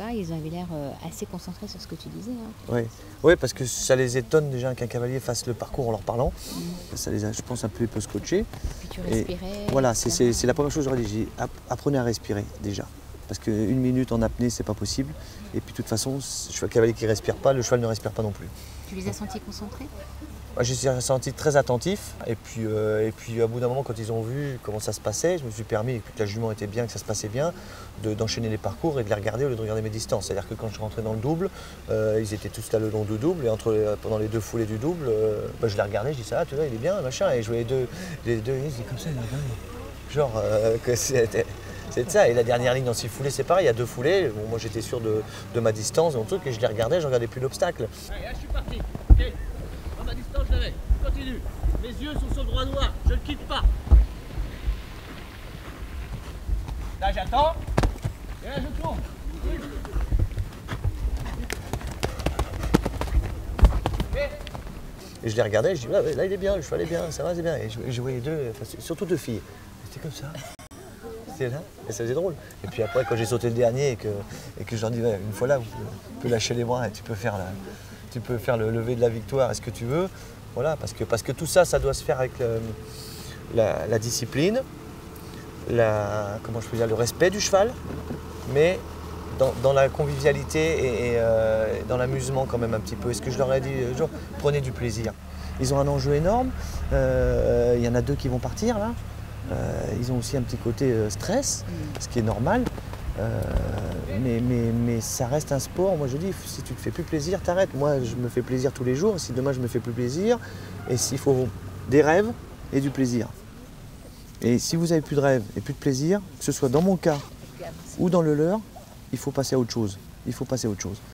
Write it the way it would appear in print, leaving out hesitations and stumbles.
pas, ils avaient l'air assez concentrés sur ce que tu disais. Hein. Oui, ouais, parce que ça les étonne déjà qu'un cavalier fasse le parcours en leur parlant. Ça les a, je pense, un peu scotchés. Puis tu respirais. Voilà, c'est la première chose que j'aurais dit. Apprenez à respirer déjà. Parce qu'une minute en apnée, c'est pas possible. Et puis de toute façon, le cavalier qui ne respire pas, le cheval ne respire pas non plus. Tu les as sentis concentrés? J'ai senti très attentif et puis à bout d'un moment, quand ils ont vu comment ça se passait, je me suis permis, et puis que la jument était bien, que ça se passait bien, d'enchaîner les parcours et de les regarder au lieu de regarder mes distances. C'est-à-dire que quand je rentrais dans le double, ils étaient tous là le long du double et pendant les deux foulées du double, je les regardais, je disais ah tu vois il est bien machin, et je voyais les deux ils étaient comme ça, genre que c'était ça. Et la dernière ligne en 6 foulées, c'est pareil, il y a 2 foulées, bon, moi j'étais sûr de ma distance, mon truc, et je les regardais, je regardais plus l'obstacle. Allez, là, je suis parti. Ok. Dans ma distance, je l'avais. Je continue. Mes yeux sont sur le droit noir. Je ne quitte pas. Là, j'attends. Et là, je tourne. Et je les regardais, je dis là il est bien, le cheval est bien, ça va, c'est bien. Et je voyais surtout 2 filles. C'était comme ça. C'était là, et ça faisait drôle. Et puis après, quand j'ai sauté le dernier et que je leur dis une fois là, tu peux lâcher les bras et tu peux faire le lever de la victoire, est-ce que tu veux. Voilà, parce que tout ça, ça doit se faire avec la discipline, comment je peux dire, le respect du cheval, mais dans la convivialité et dans l'amusement quand même un petit peu. Et ce que je leur ai dit, prenez du plaisir. Ils ont un enjeu énorme, il y en a 2 qui vont partir là. Ils ont aussi un petit côté stress, ce qui est normal, mais ça reste un sport. Moi je dis, si tu te fais plus plaisir, t'arrêtes. Moi je me fais plaisir tous les jours, si demain je me fais plus plaisir, et s'il faut des rêves et du plaisir. Et si vous avez plus de rêves et plus de plaisir, que ce soit dans mon cas ou dans le leur, il faut passer à autre chose. Il faut passer à autre chose.